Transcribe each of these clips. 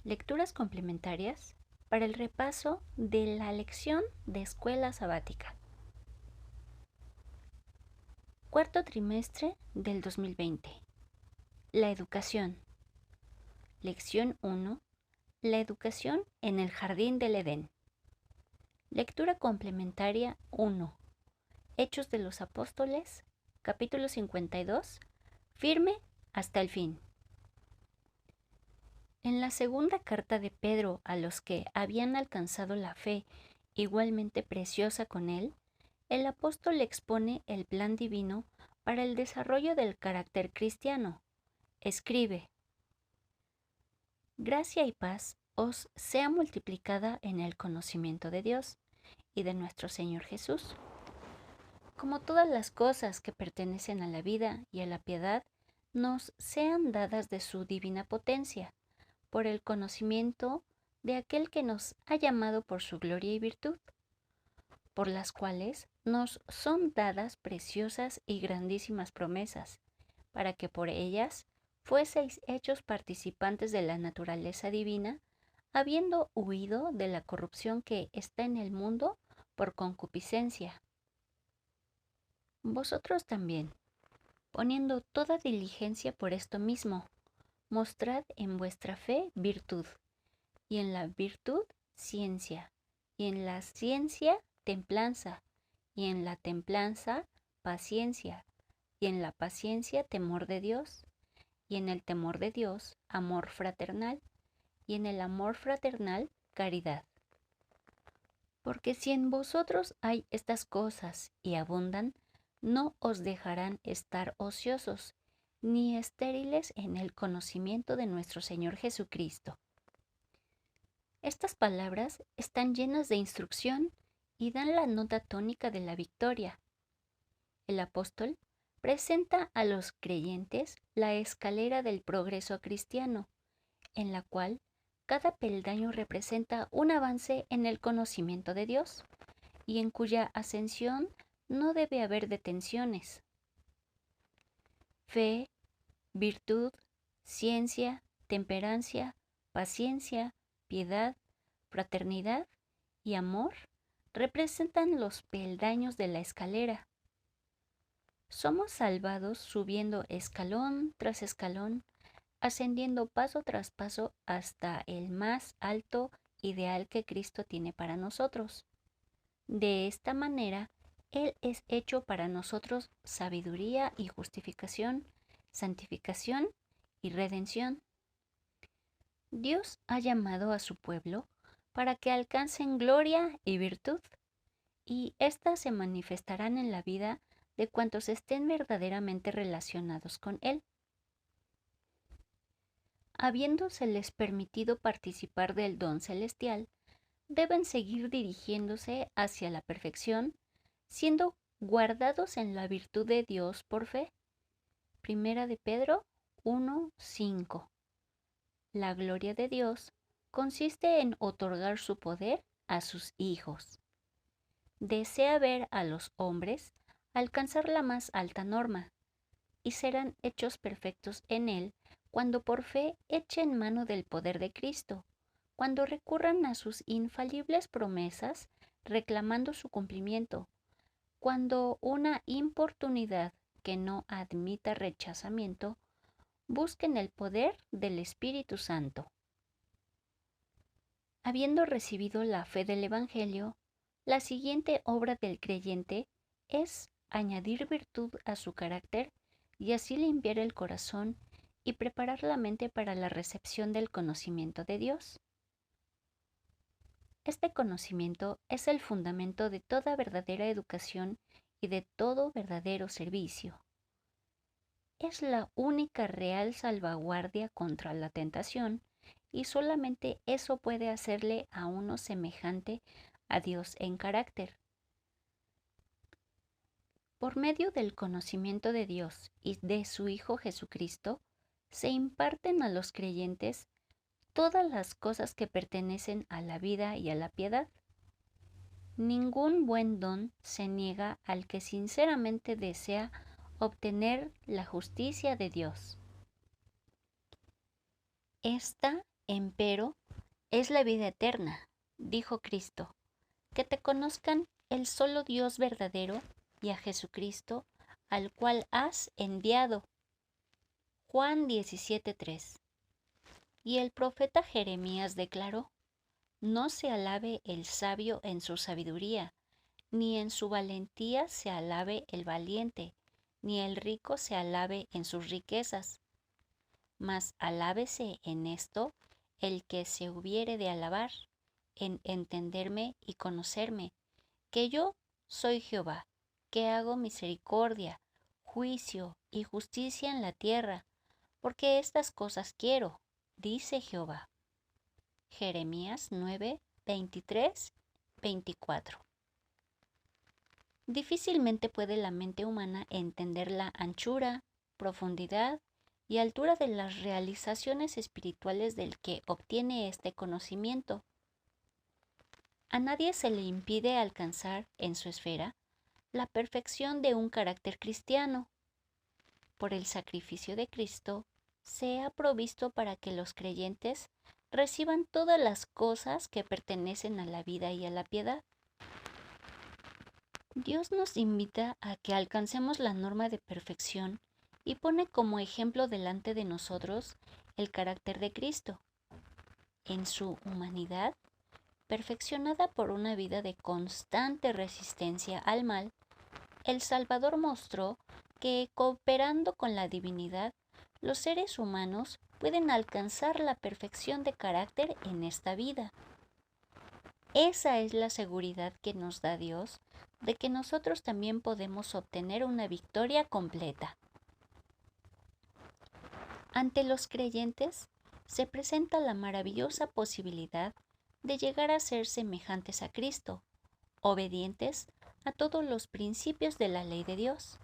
Lecturas complementarias para el repaso de la lección de escuela sabática. Cuarto trimestre del 2020. La educación. Lección 1. La educación en el jardín del Edén. Lectura complementaria 1. Hechos de los Apóstoles, capítulo 52. Firme hasta el fin. En la segunda carta de Pedro a los que habían alcanzado la fe igualmente preciosa con él, el apóstol expone el plan divino para el desarrollo del carácter cristiano. Escribe: Gracia y paz os sea multiplicada en el conocimiento de Dios y de nuestro Señor Jesús. Como todas las cosas que pertenecen a la vida y a la piedad, nos sean dadas de su divina potencia, por el conocimiento de aquel que nos ha llamado por su gloria y virtud, por las cuales nos son dadas preciosas y grandísimas promesas, para que por ellas fueseis hechos participantes de la naturaleza divina, habiendo huido de la corrupción que está en el mundo por concupiscencia. Vosotros también, poniendo toda diligencia por esto mismo, mostrad en vuestra fe virtud, y en la virtud ciencia, y en la ciencia templanza, y en la templanza paciencia, y en la paciencia temor de Dios, y en el temor de Dios amor fraternal, y en el amor fraternal caridad. Porque si en vosotros hay estas cosas y abundan, no os dejarán estar ociosos, ni estériles en el conocimiento de nuestro Señor Jesucristo. Estas palabras están llenas de instrucción y dan la nota tónica de la victoria. El apóstol presenta a los creyentes la escalera del progreso cristiano, en la cual cada peldaño representa un avance en el conocimiento de Dios y en cuya ascensión no debe haber detenciones. Fe, virtud, ciencia, temperancia, paciencia, piedad, fraternidad y amor representan los peldaños de la escalera. Somos salvados subiendo escalón tras escalón, ascendiendo paso tras paso hasta el más alto ideal que Cristo tiene para nosotros. De esta manera, Él es hecho para nosotros sabiduría y justificación, santificación y redención. Dios ha llamado a su pueblo para que alcancen gloria y virtud, y éstas se manifestarán en la vida de cuantos estén verdaderamente relacionados con Él. Habiéndoseles permitido participar del don celestial, deben seguir dirigiéndose hacia la perfección, siendo guardados en la virtud de Dios por fe. Primera de Pedro 1:5. La gloria de Dios consiste en otorgar su poder a sus hijos. Desea ver a los hombres alcanzar la más alta norma, y serán hechos perfectos en Él cuando por fe echen mano del poder de Cristo, cuando recurran a sus infalibles promesas reclamando su cumplimiento, cuando una importunidad que no admita rechazamiento busquen el poder del Espíritu Santo. Habiendo recibido la fe del Evangelio, la siguiente obra del creyente es añadir virtud a su carácter y así limpiar el corazón y preparar la mente para la recepción del conocimiento de Dios. Este conocimiento es el fundamento de toda verdadera educación y de todo verdadero servicio. Es la única real salvaguardia contra la tentación, y solamente eso puede hacerle a uno semejante a Dios en carácter. Por medio del conocimiento de Dios y de su Hijo Jesucristo, se imparten a los creyentes todas las cosas que pertenecen a la vida y a la piedad. Ningún buen don se niega al que sinceramente desea obtener la justicia de Dios. Esta Empero es la vida eterna, dijo Cristo, que te conozcan el solo Dios verdadero y a Jesucristo, al cual has enviado. Juan 17:3. Y el profeta Jeremías declaró: no se alabe el sabio en su sabiduría, ni en su valentía se alabe el valiente, ni el rico se alabe en sus riquezas. Mas alábese en esto el que se hubiere de alabar, en entenderme y conocerme, que yo soy Jehová, que hago misericordia, juicio y justicia en la tierra, porque estas cosas quiero, dice Jehová. Jeremías 9, 23, 24. Difícilmente puede la mente humana entender la anchura, profundidad y altura de las realizaciones espirituales del que obtiene este conocimiento. A nadie se le impide alcanzar en su esfera la perfección de un carácter cristiano. Por el sacrificio de Cristo se ha provisto para que los creyentes reciban todas las cosas que pertenecen a la vida y a la piedad. Dios nos invita a que alcancemos la norma de perfección y pone como ejemplo delante de nosotros el carácter de Cristo. En su humanidad, perfeccionada por una vida de constante resistencia al mal, el Salvador mostró que, cooperando con la divinidad, los seres humanos pueden alcanzar la perfección de carácter en esta vida. Esa es la seguridad que nos da Dios de que nosotros también podemos obtener una victoria completa. Ante los creyentes se presenta la maravillosa posibilidad de llegar a ser semejantes a Cristo, obedientes a todos los principios de la ley de Dios.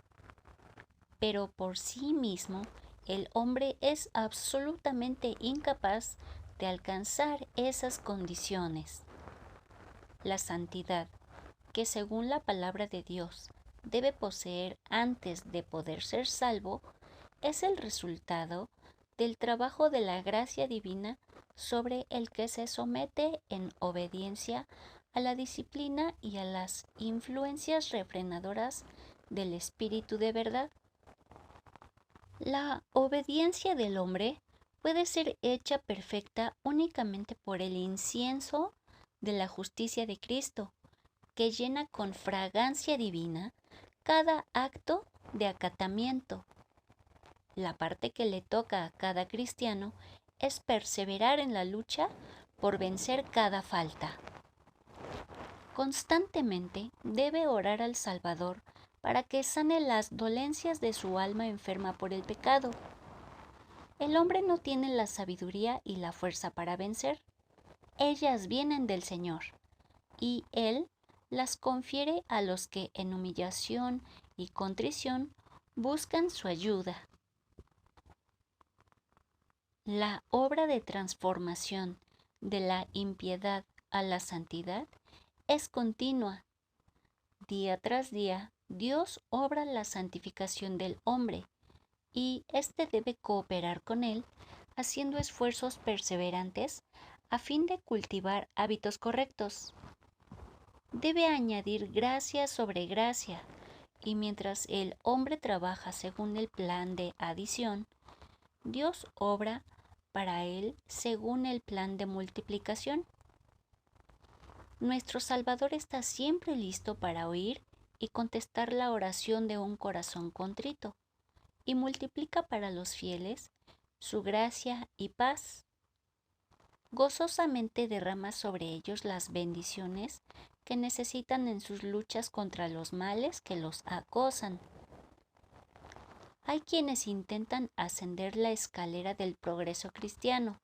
Pero por sí mismo, el hombre es absolutamente incapaz de alcanzar esas condiciones. La santidad, que según la palabra de Dios debe poseer antes de poder ser salvo, es el resultado del trabajo de la gracia divina sobre el que se somete en obediencia a la disciplina y a las influencias refrenadoras del Espíritu de verdad. La obediencia del hombre puede ser hecha perfecta únicamente por el incienso de la justicia de Cristo, que llena con fragancia divina cada acto de acatamiento. La parte que le toca a cada cristiano es perseverar en la lucha por vencer cada falta. Constantemente debe orar al Salvador para que sane las dolencias de su alma enferma por el pecado. El hombre no tiene la sabiduría y la fuerza para vencer. Ellas vienen del Señor, y Él las confiere a los que en humillación y contrición buscan su ayuda. La obra de transformación de la impiedad a la santidad es continua. Día tras día, Dios obra la santificación del hombre, y éste debe cooperar con él, haciendo esfuerzos perseverantes a fin de cultivar hábitos correctos. Debe añadir gracia sobre gracia, y mientras el hombre trabaja según el plan de adición, Dios obra para él según el plan de multiplicación. Nuestro Salvador está siempre listo para oír y contestar la oración de un corazón contrito, y multiplica para los fieles su gracia y paz. Gozosamente derrama sobre ellos las bendiciones que necesitan en sus luchas contra los males que los acosan. Hay quienes intentan ascender la escalera del progreso cristiano,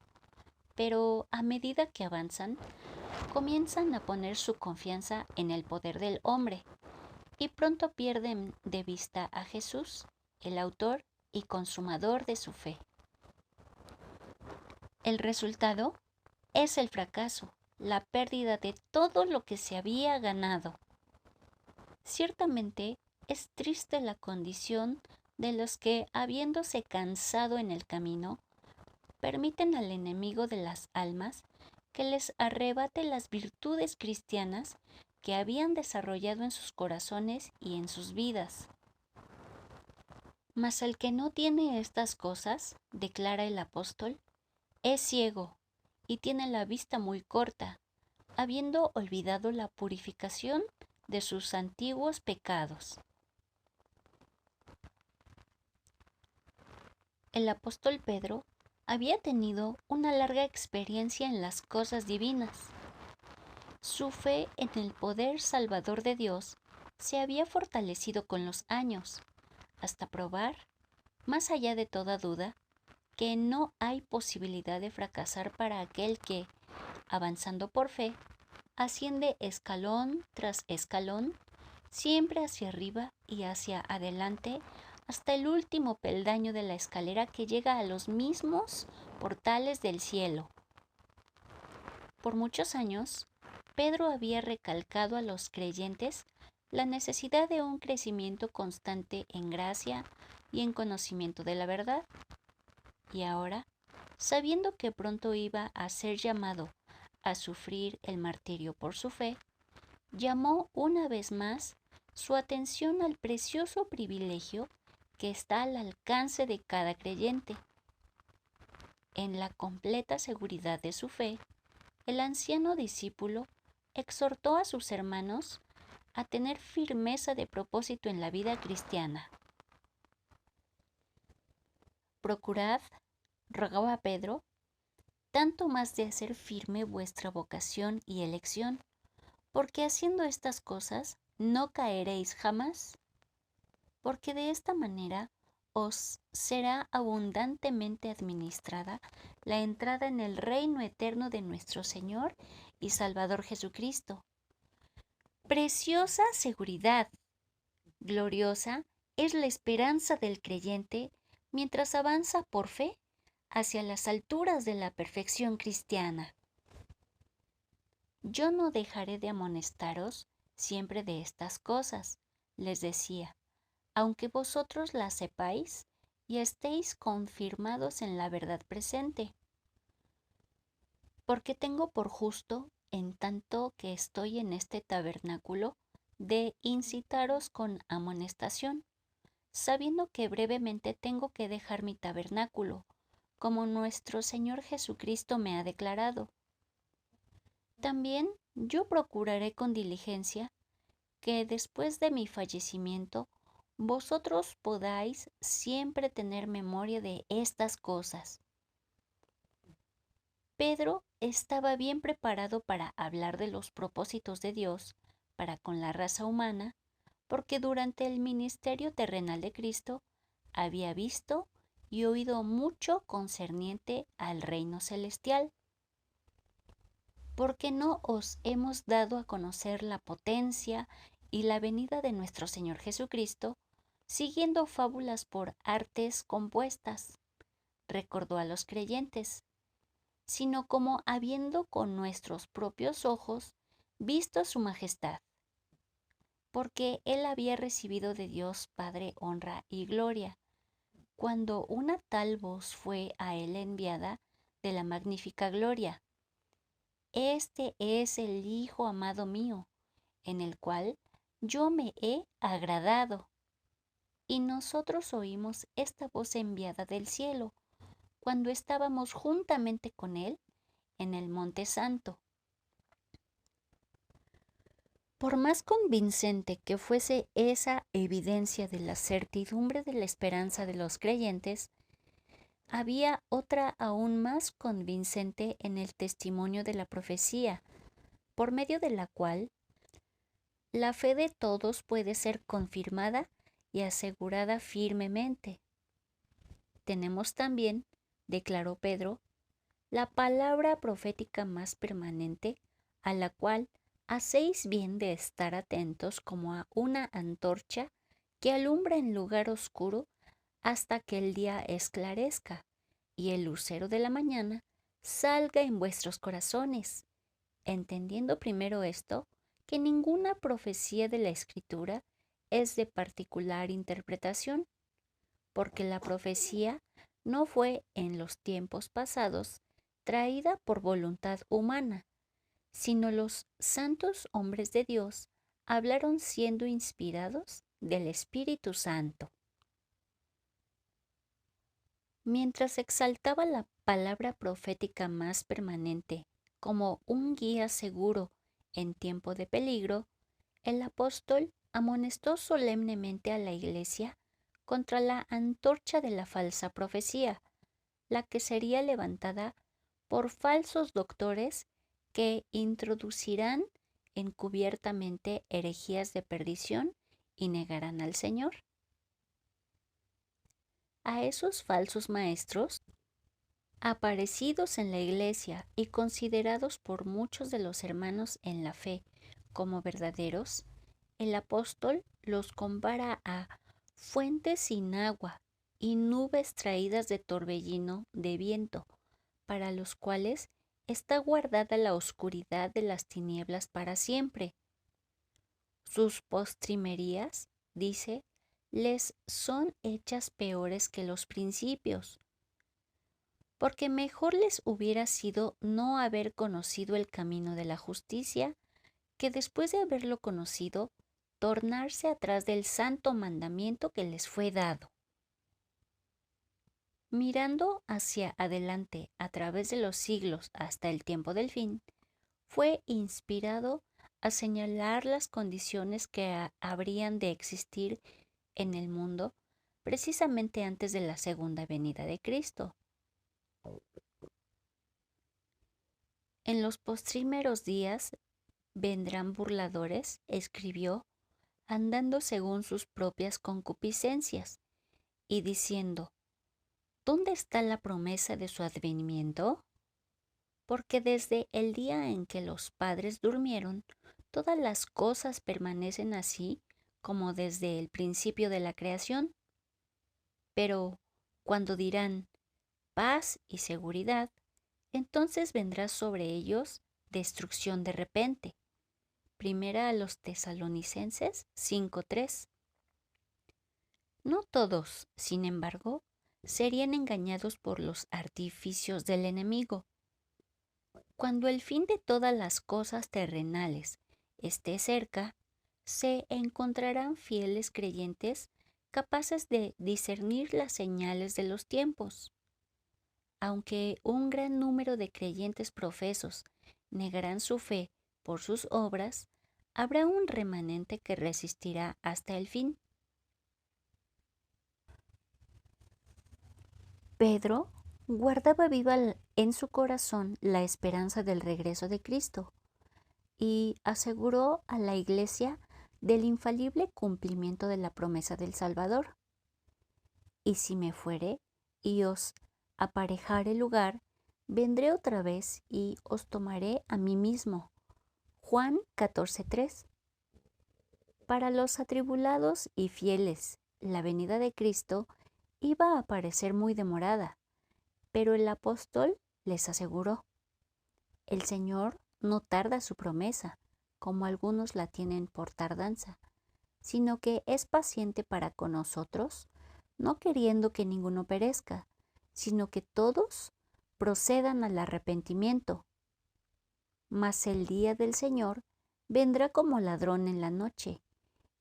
pero a medida que avanzan, comienzan a poner su confianza en el poder del hombre y pronto pierden de vista a Jesús, el autor y consumador de su fe. El resultado es el fracaso, la pérdida de todo lo que se había ganado. Ciertamente es triste la condición de los que, habiéndose cansado en el camino, permiten al enemigo de las almas que les arrebate las virtudes cristianas que habían desarrollado en sus corazones y en sus vidas. Mas el que no tiene estas cosas, declara el apóstol, es ciego y tiene la vista muy corta, habiendo olvidado la purificación de sus antiguos pecados. El apóstol Pedro había tenido una larga experiencia en las cosas divinas. Su fe en el poder salvador de Dios se había fortalecido con los años, hasta probar, más allá de toda duda, que no hay posibilidad de fracasar para aquel que, avanzando por fe, asciende escalón tras escalón, siempre hacia arriba y hacia adelante, hasta el último peldaño de la escalera que llega a los mismos portales del cielo. Por muchos años, Pedro había recalcado a los creyentes la necesidad de un crecimiento constante en gracia y en conocimiento de la verdad. Y ahora, sabiendo que pronto iba a ser llamado a sufrir el martirio por su fe, llamó una vez más su atención al precioso privilegio que está al alcance de cada creyente. En la completa seguridad de su fe, el anciano discípulo exhortó a sus hermanos a tener firmeza de propósito en la vida cristiana. Procurad, rogaba Pedro, tanto más de hacer firme vuestra vocación y elección, porque haciendo estas cosas no caeréis jamás, porque de esta manera os será abundantemente administrada la entrada en el reino eterno de nuestro Señor y Salvador Jesucristo. Preciosa seguridad, gloriosa es la esperanza del creyente mientras avanza por fe hacia las alturas de la perfección cristiana. Yo no dejaré de amonestaros siempre de estas cosas, les decía, aunque vosotros las sepáis y estéis confirmados en la verdad presente. Porque tengo por justo, en tanto que estoy en este tabernáculo, de incitaros con amonestación, sabiendo que brevemente tengo que dejar mi tabernáculo, como nuestro Señor Jesucristo me ha declarado. También yo procuraré con diligencia que después de mi fallecimiento vosotros podáis siempre tener memoria de estas cosas. Pedro estaba bien preparado para hablar de los propósitos de Dios para con la raza humana, porque durante el ministerio terrenal de Cristo había visto y oído mucho concerniente al reino celestial. Porque no os hemos dado a conocer la potencia y la venida de nuestro Señor Jesucristo, siguiendo fábulas por artes compuestas, recordó a los creyentes, sino como habiendo con nuestros propios ojos visto su majestad, porque él había recibido de Dios Padre honra y gloria, cuando una tal voz fue a él enviada de la magnífica gloria: Este es el Hijo amado mío, en el cual yo me he agradado. Y nosotros oímos esta voz enviada del cielo, cuando estábamos juntamente con él en el Monte Santo. Por más convincente que fuese esa evidencia de la certidumbre de la esperanza de los creyentes, había otra aún más convincente en el testimonio de la profecía, por medio de la cual la fe de todos puede ser confirmada y asegurada firmemente. Tenemos también, declaró Pedro, la palabra profética más permanente, a la cual hacéis bien de estar atentos como a una antorcha que alumbra en lugar oscuro hasta que el día esclarezca y el lucero de la mañana salga en vuestros corazones, entendiendo primero esto, que ninguna profecía de la Escritura es de particular interpretación, porque la profecía no fue en los tiempos pasados traída por voluntad humana, sino los santos hombres de Dios hablaron siendo inspirados del Espíritu Santo. Mientras exaltaba la palabra profética más permanente como un guía seguro en tiempo de peligro, el apóstol amonestó solemnemente a la Iglesia contra la antorcha de la falsa profecía, la que sería levantada por falsos doctores que introducirán encubiertamente herejías de perdición y negarán al Señor. A esos falsos maestros, aparecidos en la Iglesia y considerados por muchos de los hermanos en la fe como verdaderos, el apóstol los compara a fuentes sin agua y nubes traídas de torbellino de viento, para los cuales está guardada la oscuridad de las tinieblas para siempre. Sus postrimerías, dice, les son hechas peores que los principios, porque mejor les hubiera sido no haber conocido el camino de la justicia, que después de haberlo conocido, tornarse atrás del santo mandamiento que les fue dado. Mirando hacia adelante a través de los siglos hasta el tiempo del fin, fue inspirado a señalar las condiciones que habrían de existir en el mundo precisamente antes de la segunda venida de Cristo. En los postreros días vendrán burladores, escribió, andando según sus propias concupiscencias, y diciendo, ¿dónde está la promesa de su advenimiento? Porque desde el día en que los padres durmieron, todas las cosas permanecen así como desde el principio de la creación. Pero cuando dirán paz y seguridad, entonces vendrá sobre ellos destrucción de repente. Primera a los Tesalonicenses 5:3. No todos, sin embargo, serían engañados por los artificios del enemigo. Cuando el fin de todas las cosas terrenales esté cerca, se encontrarán fieles creyentes capaces de discernir las señales de los tiempos. Aunque un gran número de creyentes profesos negarán su fe por sus obras, habrá un remanente que resistirá hasta el fin. Pedro guardaba viva en su corazón la esperanza del regreso de Cristo y aseguró a la Iglesia del infalible cumplimiento de la promesa del Salvador. Y si me fuere y os aparejare lugar, vendré otra vez y os tomaré a mí mismo. Juan 14:3. Para los atribulados y fieles, la venida de Cristo iba a parecer muy demorada, pero el apóstol les aseguró, el Señor no tarda su promesa, como algunos la tienen por tardanza, sino que es paciente para con nosotros, no queriendo que ninguno perezca, sino que todos procedan al arrepentimiento. Mas el día del Señor vendrá como ladrón en la noche,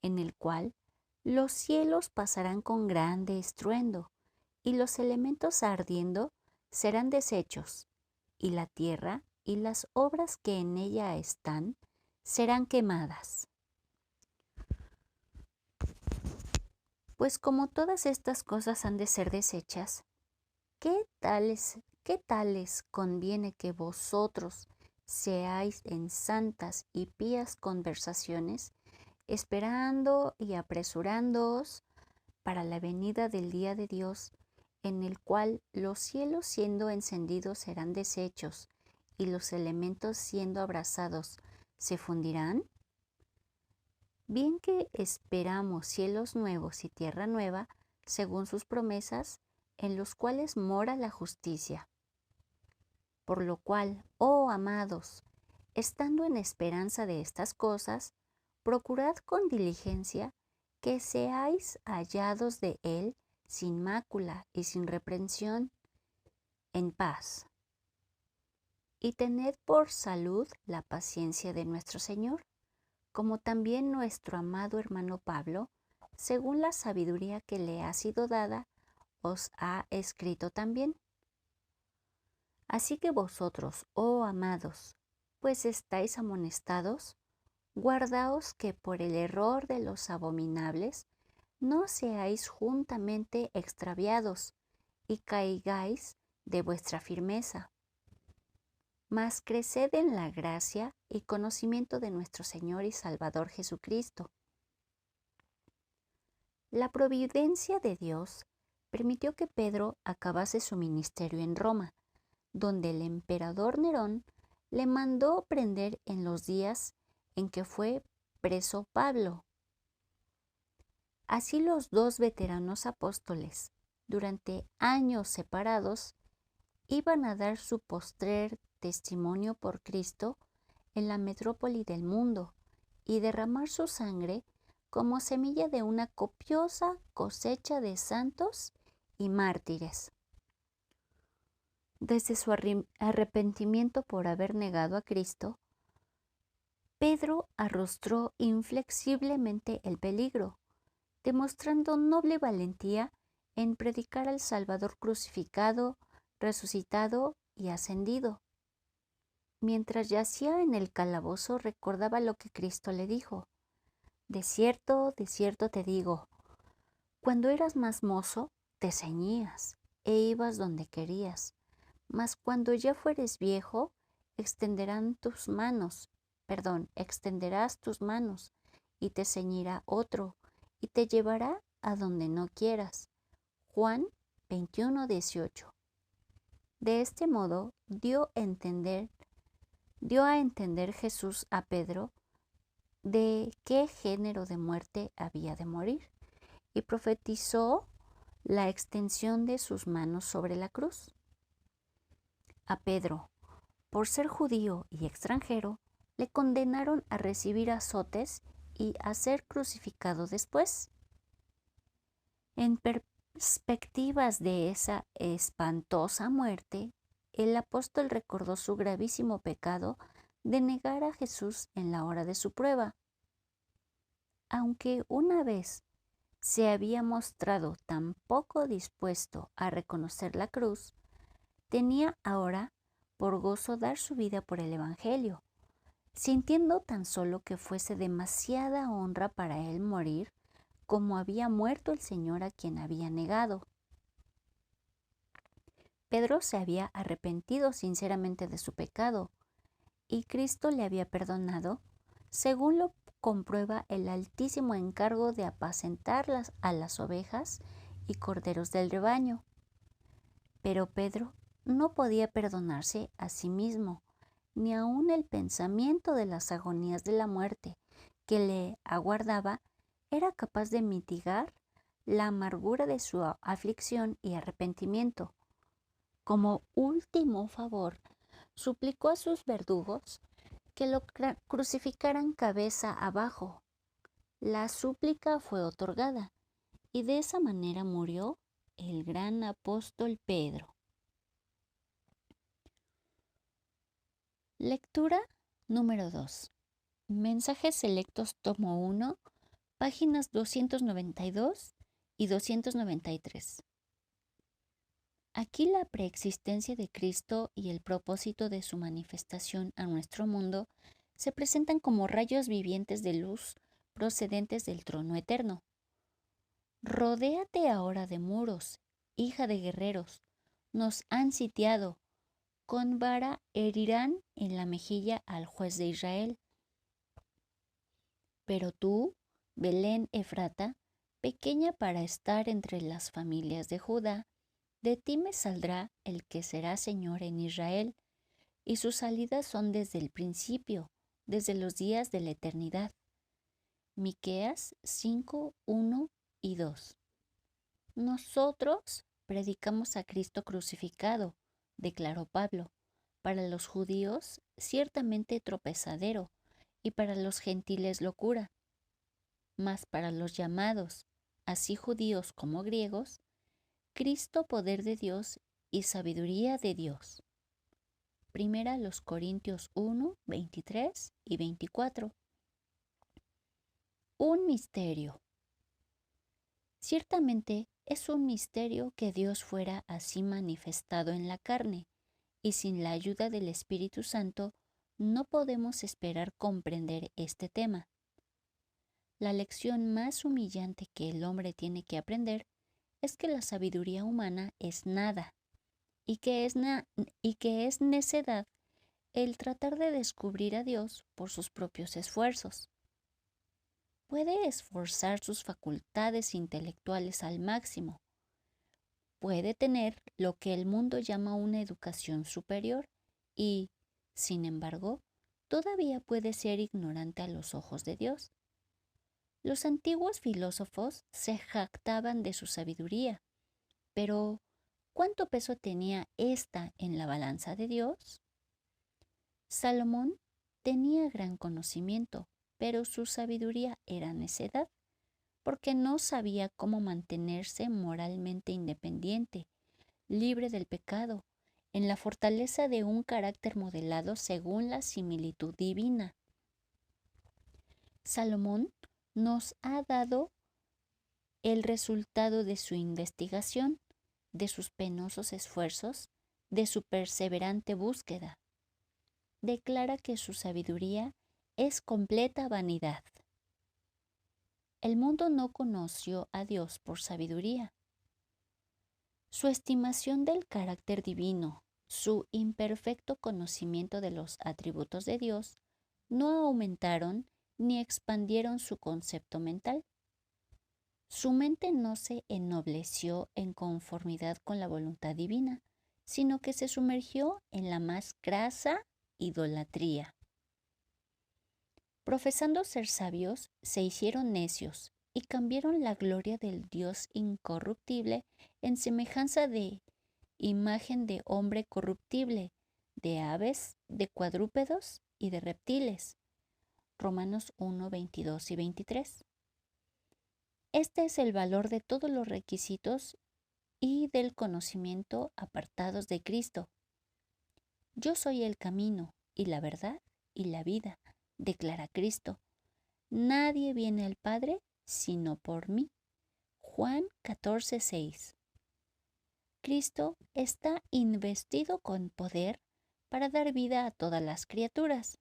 en el cual los cielos pasarán con grande estruendo, y los elementos ardiendo serán deshechos, y la tierra y las obras que en ella están serán quemadas. Pues como todas estas cosas han de ser deshechas, ¿qué tales conviene que vosotros seáis en santas y pías conversaciones, esperando y apresurándoos para la venida del día de Dios, en el cual los cielos siendo encendidos serán deshechos, y los elementos siendo abrasados se fundirán? Bien que esperamos cielos nuevos y tierra nueva, según sus promesas, en los cuales mora la justicia. Por lo cual, oh amados, estando en esperanza de estas cosas, procurad con diligencia que seáis hallados de Él sin mácula y sin reprensión, en paz. Y tened por salud la paciencia de nuestro Señor, como también nuestro amado hermano Pablo, según la sabiduría que le ha sido dada, os ha escrito también. Así que vosotros, oh amados, pues estáis amonestados, guardaos que por el error de los abominables no seáis juntamente extraviados y caigáis de vuestra firmeza, mas creced en la gracia y conocimiento de nuestro Señor y Salvador Jesucristo. La providencia de Dios permitió que Pedro acabase su ministerio en Roma, donde el emperador Nerón le mandó prender en los días en que fue preso Pablo. Así los dos veteranos apóstoles, durante años separados, iban a dar su postrer testimonio por Cristo en la metrópoli del mundo y derramar su sangre como semilla de una copiosa cosecha de santos y mártires. Desde su arrepentimiento por haber negado a Cristo, Pedro arrostró inflexiblemente el peligro, demostrando noble valentía en predicar al Salvador crucificado, resucitado y ascendido. Mientras yacía en el calabozo, recordaba lo que Cristo le dijo: de cierto te digo, cuando eras más mozo, te ceñías e ibas donde querías, mas cuando ya fueres viejo, extenderás tus manos, y te ceñirá otro, y te llevará a donde no quieras. Juan 21:18. De este modo dio a entender Jesús a Pedro de qué género de muerte había de morir, y profetizó la extensión de sus manos sobre la cruz. A Pedro, por ser judío y extranjero, le condenaron a recibir azotes y a ser crucificado después. En perspectivas de esa espantosa muerte, el apóstol recordó su gravísimo pecado de negar a Jesús en la hora de su prueba. Aunque una vez se había mostrado tan poco dispuesto a reconocer la cruz, tenía ahora por gozo dar su vida por el Evangelio, sintiendo tan solo que fuese demasiada honra para él morir como había muerto el Señor a quien había negado. Pedro se había arrepentido sinceramente de su pecado y Cristo le había perdonado, según lo comprueba el altísimo encargo de apacentar a las ovejas y corderos del rebaño. Pero Pedro no podía perdonarse a sí mismo, ni aun el pensamiento de las agonías de la muerte que le aguardaba era capaz de mitigar la amargura de su aflicción y arrepentimiento. Como último favor, suplicó a sus verdugos que lo crucificaran cabeza abajo. La súplica fue otorgada, y de esa manera murió el gran apóstol Pedro. Lectura número 2. Mensajes selectos tomo 1, páginas 292 y 293. Aquí la preexistencia de Cristo y el propósito de su manifestación a nuestro mundo se presentan como rayos vivientes de luz procedentes del trono eterno. Rodéate ahora de muros, hija de guerreros, nos han sitiado, con vara herirán en la mejilla al juez de Israel. Pero tú, Belén Efrata, pequeña para estar entre las familias de Judá, de ti me saldrá el que será Señor en Israel, y sus salidas son desde el principio, desde los días de la eternidad. Miqueas 5, 1 y 2. Nosotros predicamos a Cristo crucificado, declaró Pablo, para los judíos ciertamente tropezadero, y para los gentiles locura. Mas para los llamados, así judíos como griegos, Cristo, poder de Dios y sabiduría de Dios. Primera los Corintios 1, 23 y 24. Un misterio. Ciertamente es un misterio que Dios fuera así manifestado en la carne, y sin la ayuda del Espíritu Santo no podemos esperar comprender este tema. La lección más humillante que el hombre tiene que aprender es que la sabiduría humana es nada, y que es necedad el tratar de descubrir a Dios por sus propios esfuerzos. Puede esforzar sus facultades intelectuales al máximo. Puede tener lo que el mundo llama una educación superior y, sin embargo, todavía puede ser ignorante a los ojos de Dios. Los antiguos filósofos se jactaban de su sabiduría, pero ¿cuánto peso tenía ésta en la balanza de Dios? Salomón tenía gran conocimiento, pero su sabiduría era necedad, porque no sabía cómo mantenerse moralmente independiente, libre del pecado, en la fortaleza de un carácter modelado según la similitud divina. Salomón nos ha dado el resultado de su investigación, de sus penosos esfuerzos, de su perseverante búsqueda. Declara que su sabiduría es completa vanidad. El mundo no conoció a Dios por sabiduría. Su estimación del carácter divino, su imperfecto conocimiento de los atributos de Dios, no aumentaron ni expandieron su concepto mental. Su mente no se ennobleció en conformidad con la voluntad divina, sino que se sumergió en la más grasa idolatría. Profesando ser sabios, se hicieron necios y cambiaron la gloria del Dios incorruptible en semejanza de imagen de hombre corruptible, de aves, de cuadrúpedos y de reptiles. Romanos 1, 22 y 23. Este es el valor de todos los requisitos y del conocimiento apartados de Cristo. Yo soy el camino y la verdad y la vida, declara Cristo. Nadie viene al Padre sino por mí. Juan 14, 6. Cristo está investido con poder para dar vida a todas las criaturas.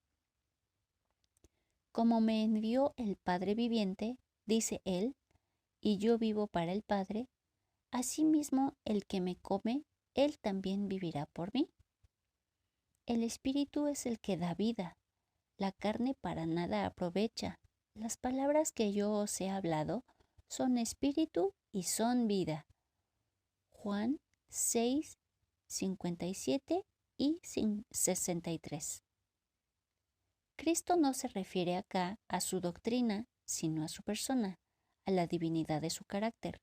Como me envió el Padre viviente, dice él, y yo vivo para el Padre, asimismo el que me come, él también vivirá por mí. El Espíritu es el que da vida, la carne para nada aprovecha. Las palabras que yo os he hablado son espíritu y son vida. Juan 6, 57 y 63. Cristo no se refiere acá a su doctrina, sino a su persona, a la divinidad de su carácter.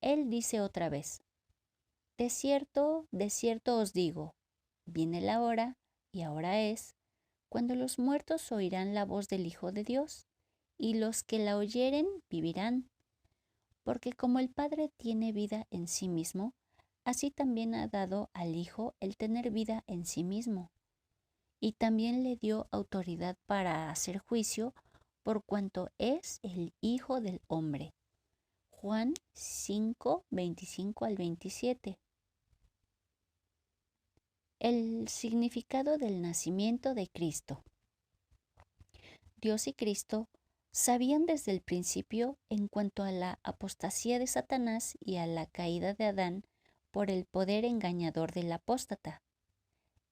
Él dice otra vez, de cierto os digo, viene la hora, y ahora es, cuando los muertos oirán la voz del Hijo de Dios, y los que la oyeren vivirán. Porque como el Padre tiene vida en sí mismo, así también ha dado al Hijo el tener vida en sí mismo. Y también le dio autoridad para hacer juicio, por cuanto es el Hijo del Hombre. Juan 5, 25 al 27. El significado del nacimiento de Cristo. Dios y Cristo sabían desde el principio en cuanto a la apostasía de Satanás y a la caída de Adán por el poder engañador del apóstata.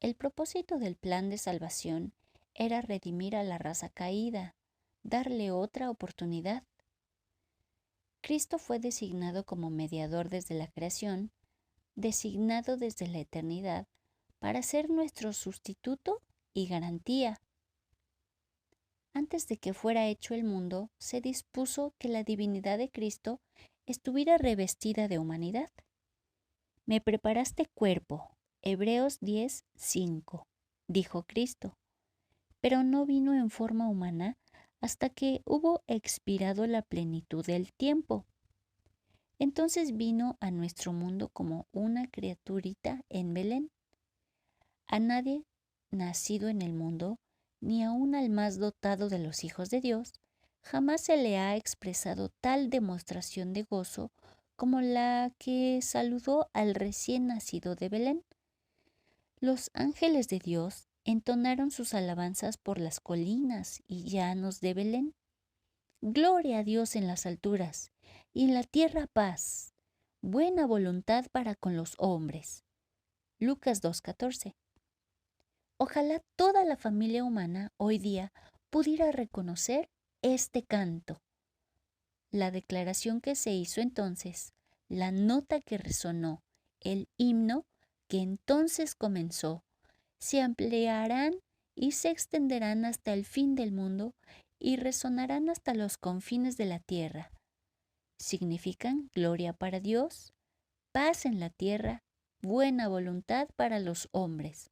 El propósito del plan de salvación era redimir a la raza caída, darle otra oportunidad. Cristo fue designado como mediador desde la creación, designado desde la eternidad, para ser nuestro sustituto y garantía. Antes de que fuera hecho el mundo, se dispuso que la divinidad de Cristo estuviera revestida de humanidad. Me preparaste cuerpo, Hebreos 10, 5, dijo Cristo, pero no vino en forma humana hasta que hubo expirado la plenitud del tiempo. Entonces vino a nuestro mundo como una criaturita en Belén. A nadie nacido en el mundo, ni aun al más dotado de los hijos de Dios, jamás se le ha expresado tal demostración de gozo como la que saludó al recién nacido de Belén. Los ángeles de Dios entonaron sus alabanzas por las colinas y llanos de Belén. Gloria a Dios en las alturas, y en la tierra paz, buena voluntad para con los hombres. Lucas 2:14. Ojalá toda la familia humana hoy día pudiera reconocer este canto. La declaración que se hizo entonces, la nota que resonó, el himno que entonces comenzó, se ampliarán y se extenderán hasta el fin del mundo y resonarán hasta los confines de la tierra. Significan gloria para Dios, paz en la tierra, buena voluntad para los hombres.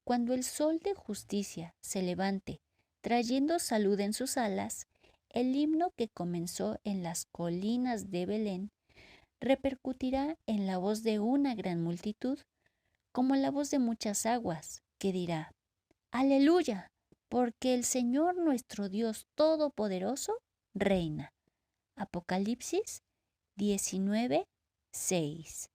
Cuando el sol de justicia se levante, trayendo salud en sus alas, el himno que comenzó en las colinas de Belén repercutirá en la voz de una gran multitud, como la voz de muchas aguas, que dirá: Aleluya, porque el Señor nuestro Dios Todopoderoso reina. Apocalipsis 19:6.